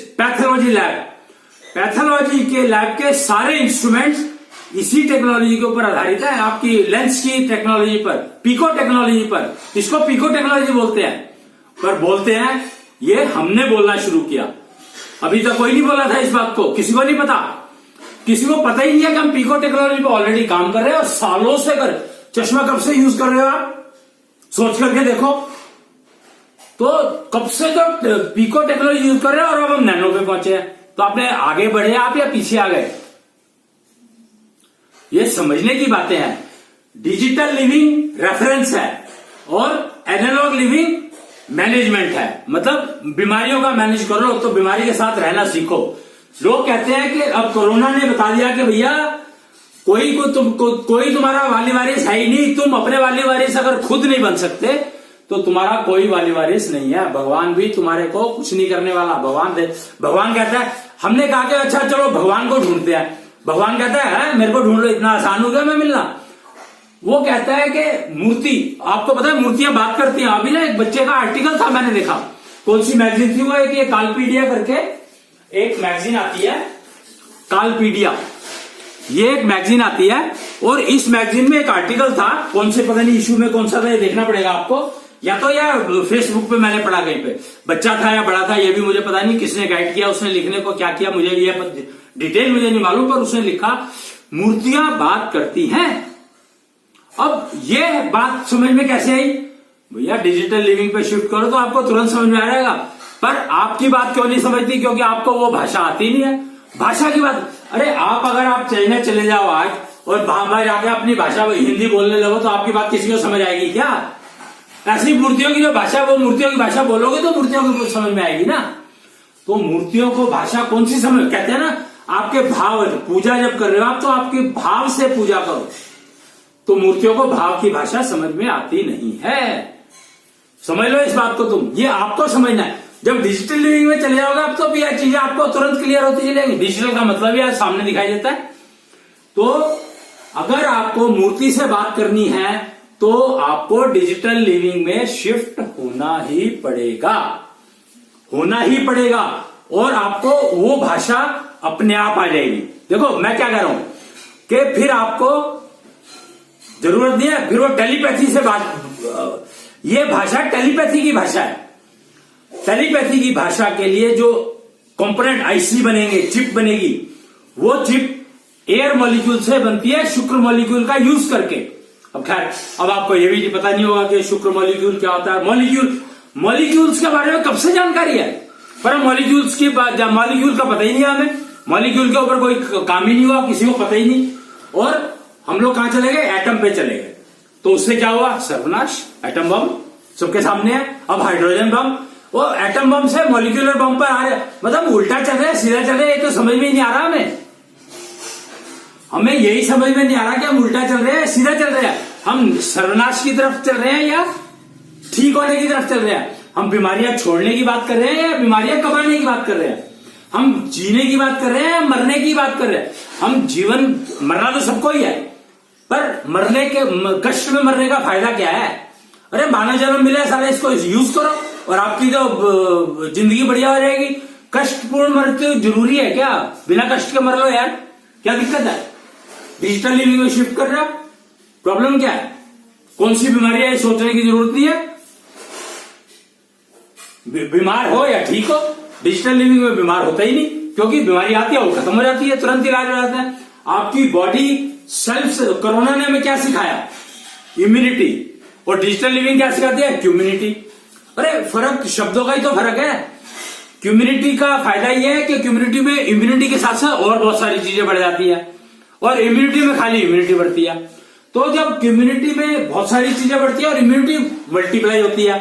पैथोलॉजी के लैब के सारे इंस्ट्रूमेंट्स इसी टेक्नोलॉजी के ऊपर आधारित है, आपकी लेंस की टेक्नोलॉजी पर, पीको टेक्नोलॉजी पर। इसको पीको टेक्नोलॉजी बोलते हैं, पर बोलते हैं ये हमने बोलना शुरू किया। अभी तक कोई नहीं बोला था इस बात को, किसी को नहीं पता, किसी को पता ही नहीं है कि हम पीको टेक्नोलॉजी पर ऑलरेडी काम कर रहे हैं, और सालों से कर। चश्मा कब से यूज कर रहे हो आप, सोच करके देखो, तो कब से तो पीको टेक्नोलॉजी यूज कर रहे हैं, और अब हम नैनो पे पहुंचे हैं। तो आपने आगे बढ़े आप या पीछे आ गए, ये समझने की बातें हैं। डिजिटल लिविंग रेफरेंस है, और एनालॉग लिविंग मैनेजमेंट है, मतलब बीमारियों का मैनेज करो तो बीमारी के साथ रहना सीखो। लोग कहते हैं कि अब कोरोना ने बता दिया कि भैया कोई तुम्हारा वाली वारिस है ही नहीं, तुम अपने वाली वारिस अगर खुद नहीं बन सकते तो तुम्हारा कोई वाली वारिस नहीं है, भगवान भी तुम्हारे को कुछ नहीं करने वाला। भगवान कहता है, हमने कहा कि अच्छा चलो भगवान को ढूंढते हैं, भगवान कहता है मेरे को ढूंढ लो, इतना आसान हो गया मैं मिलना। वो कहता है कि मूर्ति, आपको पता है मूर्तियां बात करती हैं। अभी ना एक बच्चे का आर्टिकल था, मैंने देखा, कौन सी मैगजीन थी वो, एक कालपीडिया करके एक मैगजीन आती है, कालपीडिया, ये एक मैगजीन आती है, और इस मैगजीन में एक आर्टिकल था, कौन से पता नहीं इशू में कौन सा था, ये देखना पड़ेगा आपको, या तो या फेसबुक पे मैंने पढ़ा कहीं पे, बच्चा था या बड़ा था ये भी मुझे पता नहीं, किसने गाइड किया उसने लिखने को, क्या किया मुझे ये डिटेल मुझे नहीं मालूम, पर उसने लिखा मूर्तियां बात करती हैं। अब ये बात समझ में कैसे आई? भैया डिजिटल लिविंग पे शिफ्ट करो तो आपको तुरंत समझ में आ जाएगा, पर आपकी बात क्यों नहीं समझती? क्योंकि आपको वो भाषा आती नहीं है। भाषा की बात, अरे आप अगर आप चाइना चले जाओ आज और वहां जाके अपनी भाषा हिंदी बोलने लगो तो आपकी बात किसी को समझ आएगी क्या? ऐसी मूर्तियों की जो भाषा, वो मूर्तियों की भाषा बोलोगे तो मूर्तियों को समझ में आएगी ना। तो मूर्तियों को भाषा कौन सी समझ, कहते हैं ना आपके भाव, पूजा जब कर रहे हो आप तो आपके भाव से पूजा करो, तो मूर्तियों को भाव की भाषा समझ में आती नहीं है। समझ लो इस बात को तुम, ये आपको समझना है। जब डिजिटल लिविंग में चले जाओगे आप तो ये चीजें आपको तुरंत क्लियर होती चलेंगी। डिजिटल का मतलब यार सामने दिखाई देता है। तो अगर आपको मूर्ति से बात करनी है तो आपको डिजिटल लिविंग में शिफ्ट होना ही पड़ेगा, होना ही पड़ेगा, और आपको वो भाषा अपने आप आ जाएगी। देखो मैं क्या कह रहा हूं कि फिर आपको जरूरत नहीं है, फिर वो टेलीपैथी से बात, ये भाषा टेलीपैथी की भाषा है। टेलीपैथी की भाषा के लिए जो कंपोनेंट आईसी बनेंगे, चिप बनेगी, वो चिप एयर मॉलिक्यूल से बनती है, शुक्र मॉलिक्यूल का यूज करके। अब खैर अब आपको ये भी पता नहीं होगा कि शुक्र मॉलिक्यूल क्या होता है। मॉलिक्यूल्स के बारे में कब से जानकारी है, पर मॉलिक्यूल्स की मॉलिक्यूल का पता ही नहीं हमें, मॉलिक्यूल के ऊपर कोई काम ही नहीं हुआ, किसी को पता ही नहीं। और हम लोग कहां चले गए? एटम पे चले गए। तो उससे क्या हुआ? सर्वनाश। एटम बम सबके सामने है। अब हाइड्रोजन बम, वो एटम बम से मॉलिक्यूलर बम पर आ रहे, मतलब उल्टा चल रहे हैं सीधा चल रहे हैं, ये तो समझ में नहीं आ रहा हमें यही समझ में नहीं आ रहा कि हम उल्टा चल रहे हैं सीधा चल रहे हैं, हम सर्वनाश की तरफ चल रहे हैं या ठीक होने की तरफ चल रहे हैं, हम बीमारियां छोड़ने की बात कर रहे हैं या बीमारियां कमाने की बात कर रहे हैं, हम जीने की बात कर रहे हैं या मरने की बात कर रहे हैं। हम जीवन, मरना तो सबको ही है, पर मरने के कष्ट में मरने का फायदा क्या है? अरे मानव जन्म मिला है सारा, इसको यूज करो और आपकी जो जिंदगी बढ़िया हो जाएगी। कष्टपूर्ण मृत्यु जरूरी है क्या? बिना कष्ट के मर लो यार, क्या दिक्कत है? डिजिटल लिविंग में शिफ्ट कर रहे हो, प्रॉब्लम क्या है? कौन सी बीमारी है सोचने की जरूरत नहीं है। बीमार हो या ठीक हो, डिजिटल लिविंग में बीमार होता ही नहीं, क्योंकि बीमारी आती है वो खत्म हो जाती है, तुरंत इलाज हो जाता है। आपकी बॉडी सेल्फ, कोरोना ने हमें क्या सिखाया? इम्यूनिटी। और डिजिटल लिविंग क्या सिखाती है? क्यूम्यूनिटी। अरे फर्क शब्दों का ही तो फर्क है। क्यूम्यूनिटी का फायदा यह है कि क्यूम्यूनिटी में इम्यूनिटी के साथ साथ और बहुत सारी चीजें बढ़ जाती है, और इम्यूनिटी में खाली इम्यूनिटी बढ़ती है। तो जब इम्यूनिटी में बहुत सारी चीजें बढ़ती है और इम्यूनिटी मल्टीप्लाई होती है,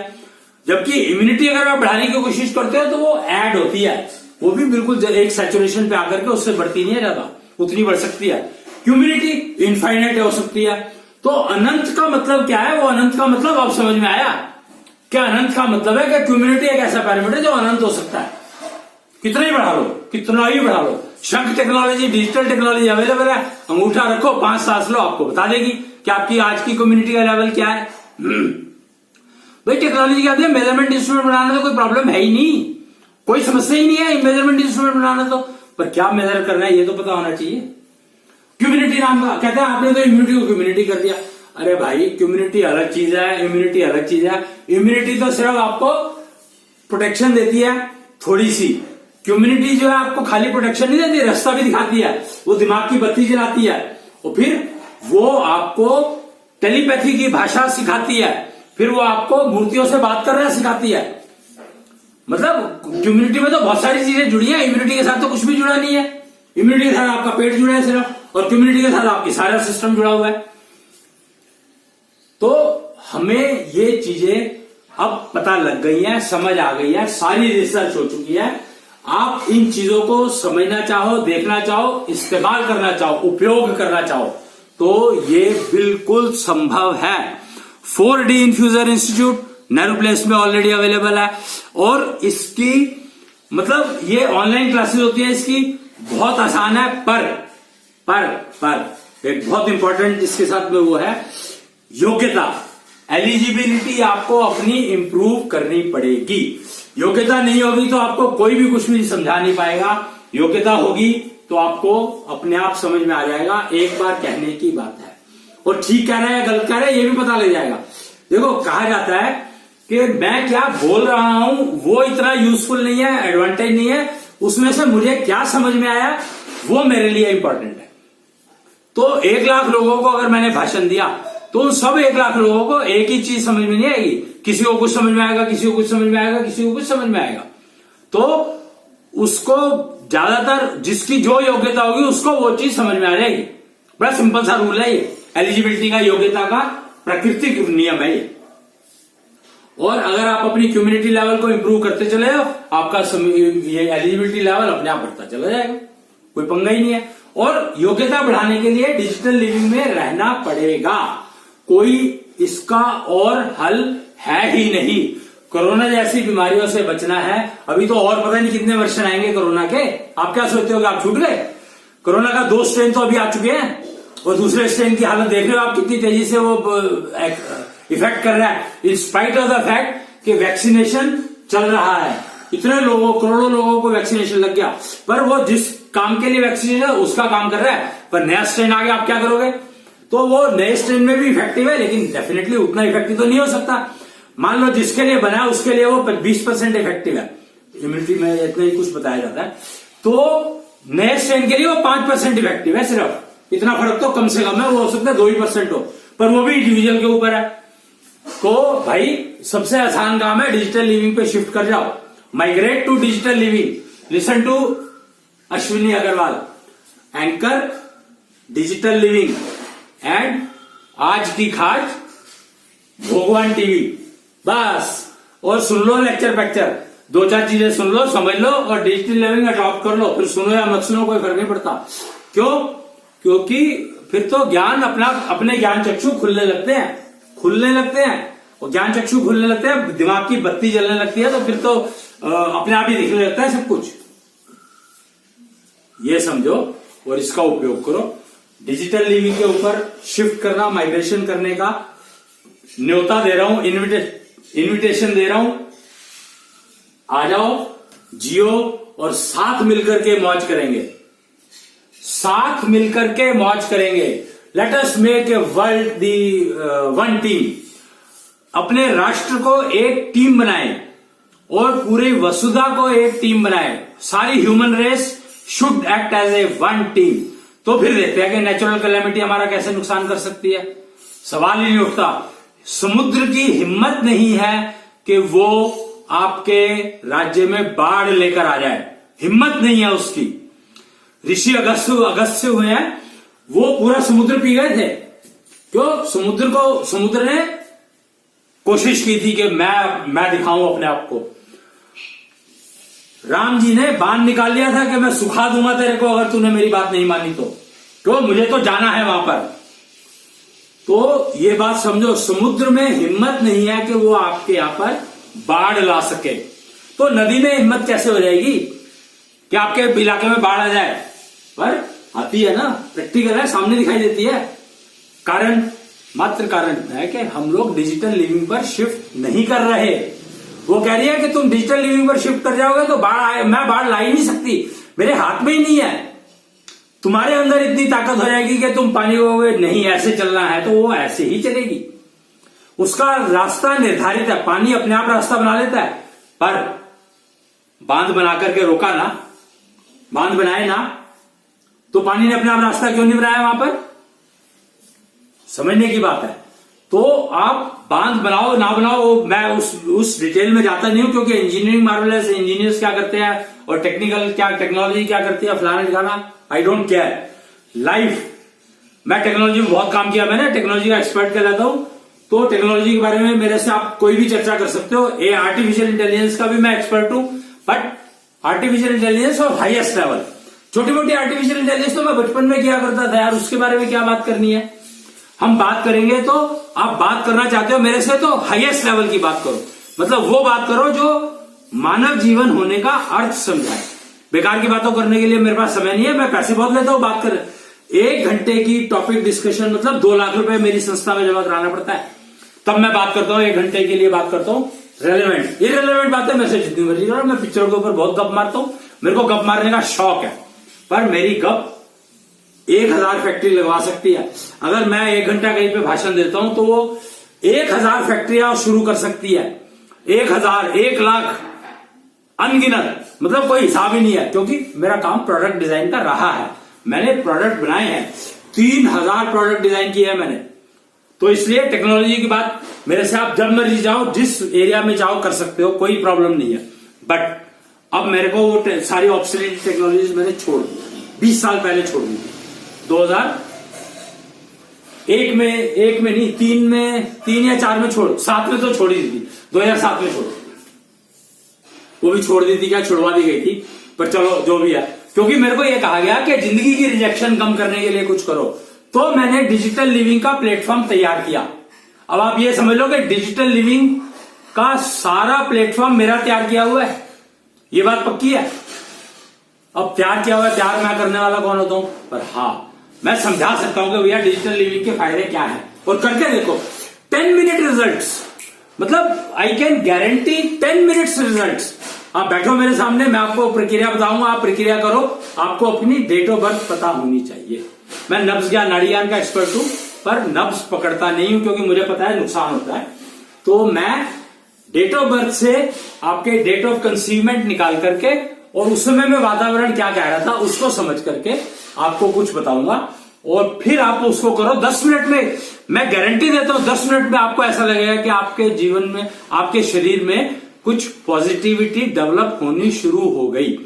जबकि इम्यूनिटी अगर आप बढ़ाने की कोशिश करते हो तो वो ऐड होती है, वो भी बिल्कुल एक सैचुरेशन पे आकर के उससे बढ़ती नहीं है ज्यादा, उतनी बढ़ सकती है। क्यूम्यूनिटी इनफाइनाइट हो सकती है। तो अनंत का मतलब क्या है? वो अनंत का मतलब अब समझ में आया क्या? अनंत का मतलब है कि क्यूम्यूनिटी एक ऐसा पैरामीटर जो अनंत हो सकता है, कितना ही बढ़ा लो, कितना ही बढ़ा लो। शंख टेक्नोलॉजी, डिजिटल टेक्नोलॉजी अवेलेबल है, अंगूठा रखो 5 सांस लो, आपको बता देगी कि आपकी आज की कम्युनिटी का लेवल क्या है। भाई टेक्नोलॉजी क्या है? मेजरमेंट इंस्ट्रूमेंट बनाना तो कोई प्रॉब्लम है ही नहीं, कोई समस्या ही नहीं है मेजरमेंट इंस्ट्रूमेंट बनाना तो, पर क्या मेजर करना है ये तो पता होना चाहिए। क्यूम्यूनिटी नाम का कहते हैं आपने तो इम्यूनिटी को क्यूम्यूनिटी कर दिया। अरे भाई क्यूम्यूनिटी अलग चीज है, इम्यूनिटी अलग चीज है। इम्यूनिटी तो सिर्फ आपको प्रोटेक्शन देती है थोड़ी सी, क्यूम्यूनिटी जो है आपको खाली प्रोटेक्शन नहीं देती, रास्ता भी दिखाती है, वो दिमाग की बत्ती जलाती है, और फिर वो आपको टेलीपैथी की भाषा सिखाती है, फिर वो आपको मूर्तियों से बात करना सिखाती है। मतलब क्यूम्यूनिटी में तो बहुत सारी चीजें जुड़ी है, इम्यूनिटी के साथ तो कुछ भी जुड़ा नहीं है। इम्यूनिटी के साथ आपका पेट जुड़ा है सिर्फ, और क्यूम्यूनिटी के साथ आपकी सारा सिस्टम जुड़ा हुआ है। तो हमें ये चीजें अब पता लग गई है, समझ आ गई है, सारी रिसर्च हो चुकी है। आप इन चीजों को समझना चाहो, देखना चाहो, इस्तेमाल करना चाहो, उपयोग करना चाहो, तो ये बिल्कुल संभव है। 4D infuser institute Nehru place में ऑलरेडी अवेलेबल है, और इसकी मतलब ये ऑनलाइन क्लासेस होती है, इसकी बहुत आसान है, पर एक बहुत इंपॉर्टेंट इसके साथ में वो है योग्यता, एलिजिबिलिटी आपको अपनी इंप्रूव करनी पड़ेगी। योग्यता नहीं होगी तो आपको कोई भी कुछ भी समझा नहीं पाएगा, योग्यता होगी तो आपको अपने आप समझ में आ जाएगा। एक बार कहने की बात है। वो ठीक कह रहा है या गलत कह रहा है ये भी पता लग जाएगा। देखो कहा जाता है कि मैं क्या बोल रहा हूं वो इतना यूजफुल नहीं है, एडवांटेज नहीं है, उसमें से मुझे क्या समझ में आया वो मेरे लिए इंपॉर्टेंट है। तो 1 लाख लोगों को अगर मैंने भाषण दिया तो उन सब 1 लाख लोगों को एक ही चीज समझ में नहीं आएगी। किसी को कुछ समझ में आएगा, किसी को कुछ समझ में आएगा, किसी को कुछ समझ में आएगा। तो उसको ज्यादातर जिसकी जो योग्यता होगी उसको वो चीज समझ में आ जाएगी। बड़ा सिंपल सा रूल है ये, एलिजिबिलिटी का, योग्यता का प्राकृतिक नियम है ये। और अगर आप अपनी कम्युनिटी लेवल को इंप्रूव करते चले जाओ, आपका ये एलिजिबिलिटी लेवल अपने आप बढ़ता चला जाएगा, कोई पंगा ही नहीं है। और योग्यता बढ़ाने के लिए डिजिटल लिविंग में रहना पड़ेगा, कोई इसका और हल है ही नहीं। कोरोना जैसी बीमारियों से बचना है, अभी तो और पता नहीं कितने वर्षन आएंगे कोरोना के। आप क्या सोचते हो कि आप छूट गए? कोरोना का 2 स्ट्रेन तो अभी आ चुके हैं और दूसरे स्ट्रेन की हालत देख रहे हो आप कितनी तेजी से वो इफेक्ट कर रहा है, in spite of the fact कि वैक्सीनेशन चल रहा है। इतने लोगों, करोड़ों लोगों को वैक्सीनेशन लग गया, पर वो जिस काम के लिए वैक्सीनेशन है उसका काम कर रहा है, पर नया स्ट्रेन आ गया, आप क्या करोगे? तो वो नए स्ट्रेन में भी इफेक्टिव है, लेकिन डेफिनेटली उतना इफेक्टिव तो नहीं हो सकता। मान लो जिसके लिए बना है उसके लिए वो 20% इफेक्टिव है, इम्यूनिटी में इतना ही कुछ बताया जाता है, तो नए स्ट्रेन के लिए वो 5% इफेक्टिव है सिर्फ। इतना फर्क तो कम से कम है, वो हो सकता है 2% हो, पर वो भी इंडिविजुअल के ऊपर है। तो भाई सबसे आसान काम है डिजिटल लिविंग पे शिफ्ट कर जाओ, migrate to digital living. Listen to Ashwini Agarwal, anchor digital living and आज की खाज भगवान टीवी, बस। और सुन लो लेक्चर पैक्चर, 2-4 चीजें सुन लो, समझ लो और डिजिटल लिविंग अडॉप्ट कर लो, फिर सुनो या मत सुनो कोई फर्क नहीं पड़ता। क्यों? क्योंकि फिर तो ज्ञान अपने ज्ञान चक्षु खुलने लगते हैं और ज्ञान चक्षु खुलने लगते हैं, दिमाग की बत्ती जलने लगती है, तो फिर तो अपने आप ही दिखने लगता है सब कुछ। ये समझो और इसका उपयोग करो। डिजिटल लिविंग के ऊपर शिफ्ट करना, माइग्रेशन करने का न्योता दे रहा हूं, इन्विटेशन दे रहा हूं। आ जाओ, जियो और साथ मिलकर के मौज करेंगे, साथ मिलकर के मौज करेंगे। Let us make a world the one team. अपने राष्ट्र को एक टीम बनाएं और पूरी वसुधा को एक टीम बनाएं। सारी human race should act as a one team. तो फिर देखते हैं कि नेचुरल कैलेमिटी हमारा कैसे नुकसान कर सकती है, सवाल ही नहीं उठता। समुद्र की हिम्मत नहीं है कि वो आपके राज्य में बाढ़ लेकर आ जाए, हिम्मत नहीं है उसकी। ऋषि अगस्त्य हुए हैं, वो पूरा समुद्र पी गए थे। क्यों? समुद्र ने कोशिश की थी कि मैं दिखाऊं अपने आप को। राम जी ने बाण निकाल लिया था कि मैं सुखा दूंगा तेरे को अगर तूने मेरी बात नहीं मानी तो मुझे तो जाना है वहां पर। तो ये बात समझो, समुद्र में हिम्मत नहीं है कि वो आपके यहां पर बाढ़ ला सके। तो नदी में हिम्मत कैसे हो जाएगी कि आपके इलाके में बाढ़ आ जाए? पर आती है ना, प्रैक्टिकल है, सामने दिखाई देती है। मात्र कारण है कि हम लोग डिजिटल लिविंग पर शिफ्ट नहीं कर रहे। वो कह रही है कि तुम डिजिटल लिविंग पर शिफ्ट कर जाओगे तो मैं बाढ़ ला ही नहीं सकती, मेरे हाथ में ही नहीं है। तुम्हारे अंदर इतनी ताकत हो जाएगी कि तुम पानी को नहीं ऐसे चलना है तो वो ऐसे ही चलेगी। उसका रास्ता निर्धारित है, पानी अपने आप रास्ता बना लेता है। पर बांध बना करके रोका ना, बांध बनाए ना, तो पानी ने अपने आप रास्ता क्यों नहीं बनाया वहां पर? समझने की बात है। तो आप बांध बनाओ ना बनाओ, मैं उस डिटेल में जाता नहीं हूं, क्योंकि इंजीनियरिंग मार्वलस, इंजीनियर्स क्या करते हैं और टेक्नोलॉजी क्या करती है, फलाना ठिकाना, आई डोंट केयर। लाइफ, मैं टेक्नोलॉजी में बहुत काम किया, मैंने टेक्नोलॉजी का एक्सपर्ट कहलाता हूं। तो टेक्नोलॉजी के बारे में मेरे से आप कोई भी चर्चा कर सकते हो। ये आर्टिफिशियल इंटेलिजेंस का भी मैं एक्सपर्ट हूं, बट आर्टिफिशियल इंटेलिजेंस और हाईएस्ट लेवल। छोटी मोटी आर्टिफिशियल इंटेलिजेंस तो मैं बचपन में किया करता था यार, उसके बारे में क्या बात करनी है। हम बात करेंगे तो आप बात करना चाहते हो मेरे से तो हाईएस्ट लेवल की बात करो, मतलब वो बात करो जो मानव जीवन होने का अर्थ समझाए। बेकार की बातों करने के लिए मेरे पास समय नहीं है, मैं पैसे बहुत लेता हूं बात कर। 1 घंटे की टॉपिक डिस्कशन मतलब 2 लाख रुपए मेरी संस्था में जमा कराना पड़ता है, तब मैं बात करता हूं, 1 घंटे के लिए बात करता हूं। रेलेवेंट, इररेलेवेंट बातें मैं से जितनी मर्जी करो। मैं पिक्चरों के ऊपर बहुत गप मारता हूं, मेरे को गप मारने का शौक है, पर मेरी गप 1000 फैक्ट्री लगवा सकती है। अगर मैं 1 घंटा कहीं पे भाषण देता हूं तो वो 1000 फैक्ट्रियां शुरू कर सकती है। 1000, 1 लाख, अनगिनत, मतलब कोई हिसाब ही नहीं है, क्योंकि मेरा काम प्रोडक्ट डिजाइन का रहा है। मैंने प्रोडक्ट बनाए हैं, 3000 प्रोडक्ट डिजाइन किए हैं मैंने। तो इसलिए टेक्नोलॉजी की बात मेरे से आप जब मर्जी जाओ, जिस एरिया में जाओ कर सकते हो, कोई प्रॉब्लम नहीं है। बट अब मेरे को वो सारी ऑब्सोलीट टेक्नोलॉजीज मैंने छोड़ दी, 20 साल पहले छोड़ दी। 2001 में, एक में नहीं, 3 या 4 में छोड़, 7 में तो छोड़ ही दी थी, 2007 में छोड़, वो भी छोड़ दी थी क्या, छुड़वा दी गई थी, पर चलो जो भी है। क्योंकि मेरे को ये कहा गया कि जिंदगी की रिजेक्शन कम करने के लिए कुछ करो, तो मैंने डिजिटल लिविंग का प्लेटफॉर्म तैयार किया। अब आप ये समझ लो कि डिजिटल लिविंग का सारा प्लेटफॉर्म मेरा तैयार किया हुआ है, ये बात पक्की है। अब तैयार किया हुआ है, तैयार मैं करने वाला कौन होता हूं, पर हाँ मैं समझा सकता हूं कि भैया डिजिटल लिविंग के फायदे क्या है, और करके देखो। 10 मिनट रिजल्ट्स, मतलब I can guarantee 10 minutes results. आप बैठो मेरे सामने, मैं आपको प्रक्रिया बताऊंगा, आप प्रक्रिया करो। आपको अपनी डेट ऑफ बर्थ पता होनी चाहिए। मैं नब्ज या नाड़ीयान का एक्सपर्ट हूं, पर नब्ज पकड़ता नहीं हूं, क्योंकि मुझे पता है नुकसान होता है। तो मैं डेट ऑफ बर्थ से आपके डेट ऑफ कंसीवमेंट निकाल करके, और उस समय में वातावरण क्या कह रहा था उसको समझ करके आपको कुछ बताऊंगा, और फिर आप उसको करो 10 मिनट में। मैं गारंटी देता हूं 10 मिनट में आपको ऐसा लगेगा कि आपके जीवन में, आपके शरीर में कुछ पॉजिटिविटी डेवलप होनी शुरू हो गई।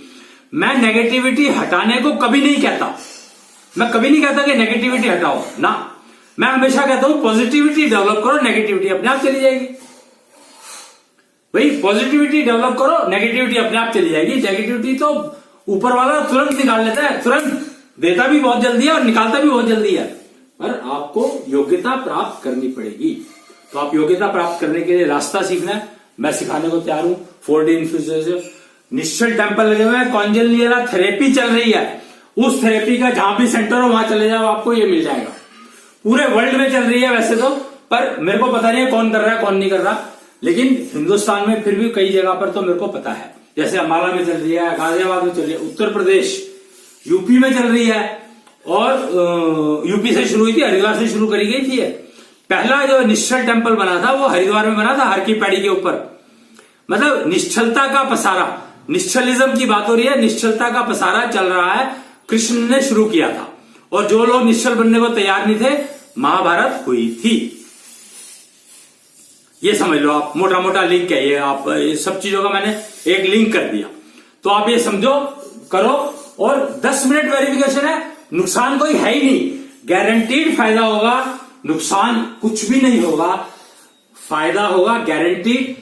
मैं नेगेटिविटी हटाने को कभी नहीं कहता, मैं कभी नहीं कहता कि नेगेटिविटी हटाओ ना, मैं हमेशा कहता हूं पॉजिटिविटी डेवलप करो, नेगेटिविटी अपने आप चली जाएगी। भाई पॉजिटिविटी डेवलप करो, नेगेटिविटी अपने आप चली जाएगी। नेगेटिविटी तो ऊपर वाला तुरंत निकाल लेता है, तुरंत देता भी बहुत जल्दी है और निकालता भी बहुत जल्दी है, पर आपको योग्यता प्राप्त करनी पड़ेगी। तो आप योग्यता प्राप्त करने के लिए रास्ता सीखना है, मैं सिखाने को तैयार हूं। 4D इन्फ्यूजन, निश्चल टेम्पल लगे हुए हैं, कॉन्जेनियल थेरेपी चल रही है। उस थेरेपी का जहां भी सेंटर हो वहां चले जाओ, आपको ये मिल जाएगा। पूरे वर्ल्ड में चल रही है वैसे तो, पर मेरे को पता नहीं है कौन कर रहा है कौन नहीं कर रहा, लेकिन हिंदुस्तान में फिर भी कई जगह पर तो मेरे को पता है। जैसे अम्बाला में चल रही है, गाजियाबाद में चल रही है, उत्तर प्रदेश, यूपी में चल रही है, और यूपी से शुरू हुई थी, हरिद्वार से शुरू करी गई थी। पहला जो निश्चल टेम्पल बना था वो हरिद्वार में बना था, हर की पैड़ी के ऊपर। मतलब निश्चलता का पसारा, निश्चलिज्म की बात हो रही है, निश्चलता का पसारा चल रहा है, कृष्ण ने शुरू किया था। और जो लोग निश्चल बनने को तैयार नहीं थे, महाभारत हुई थी। ये समझ लो आप, मोटा मोटा लिंक है ये, आप ये सब चीजों का मैंने एक लिंक कर दिया। तो आप ये समझो, करो, और 10 मिनट वेरिफिकेशन है, नुकसान कोई है ही नहीं, गारंटीड फायदा होगा, नुकसान कुछ भी नहीं होगा, फायदा होगा गारंटीड,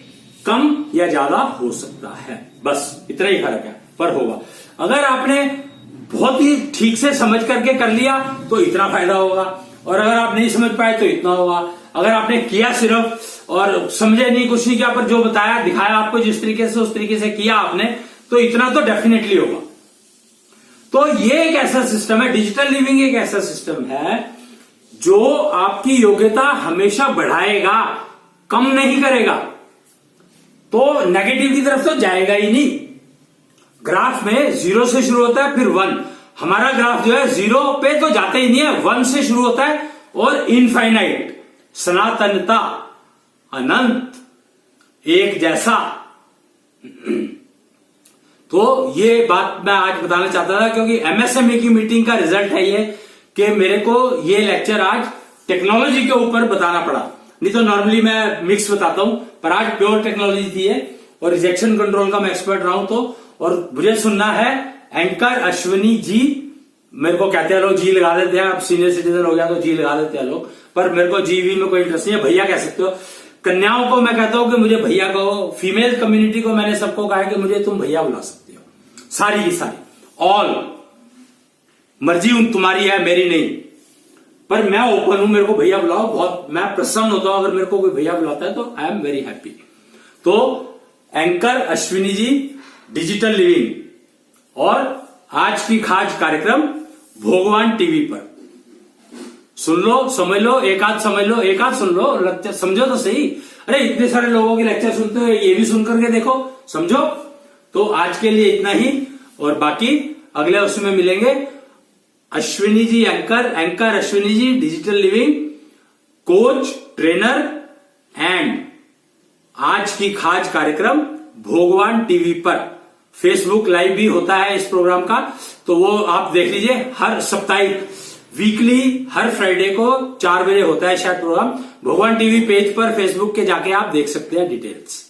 कम या ज्यादा हो सकता है, बस इतना ही फर्क है, पर होगा। अगर आपने बहुत ही ठीक से समझ करके कर लिया तो इतना फायदा होगा, और अगर आप नहीं समझ पाए तो इतना होगा। अगर आपने किया सिर्फ और समझे नहीं, कुछ नहीं किया, पर जो बताया दिखाया आपको जिस तरीके से, उस तरीके से किया आपने, तो इतना तो डेफिनेटली होगा। तो ये एक ऐसा सिस्टम है, डिजिटल लिविंग एक ऐसा सिस्टम है जो आपकी योग्यता हमेशा बढ़ाएगा, कम नहीं करेगा। तो नेगेटिव की तरफ तो जाएगा ही नहीं। ग्राफ में 0 से शुरू होता है, फिर 1। हमारा ग्राफ जो है 0 पे तो जाता ही नहीं है, 1 से शुरू होता है, और इनफाइनाइट, सनातनता, अनंत, एक जैसा। तो ये बात मैं आज बताना चाहता था, क्योंकि एमएसएमई की मीटिंग का रिजल्ट है ये कि मेरे को ये लेक्चर आज टेक्नोलॉजी के ऊपर बताना पड़ा। नहीं तो नॉर्मली मैं मिक्स बताता हूं, पर आज प्योर टेक्नोलॉजी थी है, और रिजेक्शन कंट्रोल का मैं एक्सपर्ट रहा हूं। तो और मुझे सुनना है एंकर अश्विनी जी, मेरे को कहते हैं लोग जी लगा देते हैं, अब सीनियर सिटीजन हो गया तो जी लगा देते हैं लोग, पर मेरे को जी वी में कोई इंटरेस्ट नहीं है, भैया कह सकते हो। कन्याओं को मैं कहता हूं कि मुझे भैया कहो, फीमेल कम्युनिटी को मैंने सबको कहा है कि मुझे तुम भैया बुला सकते हो, सारी की सारी, ऑल। मर्जी तुम्हारी है, मेरी नहीं, पर मैं ओपन हूं, मेरे को भैया बुलाओ, बहुत मैं प्रसन्न होता हूं अगर मेरे को कोई भैया बुलाता है, तो आई एम वेरी हैप्पी। तो anchor Ashwini ji, digital living, और आज की खास कार्यक्रम भगवान टीवी पर सुन लो, समझ लो, एक आध समझ लो, एक आध सुन लो, लेक्चर समझो तो सही। अरे इतने सारे लोगों के लेक्चर सुनते हो, ये भी सुन करके देखो, समझो। तो आज के लिए इतना ही, और बाकी अगले उसमें मिलेंगे। Ashwini ji anchor Ashwini ji, digital living coach, trainer and आज की खाज कार्यक्रम भोगवान टीवी पर फेसबुक लाइव भी होता है इस प्रोग्राम का, तो वो आप देख लीजिए। हर साप्ताहिक वीकली हर फ्राइडे को 4 बजे होता है शायद प्रोग्राम। भोगवान टीवी पेज पर फेसबुक के जाके आप देख सकते हैं डिटेल्स।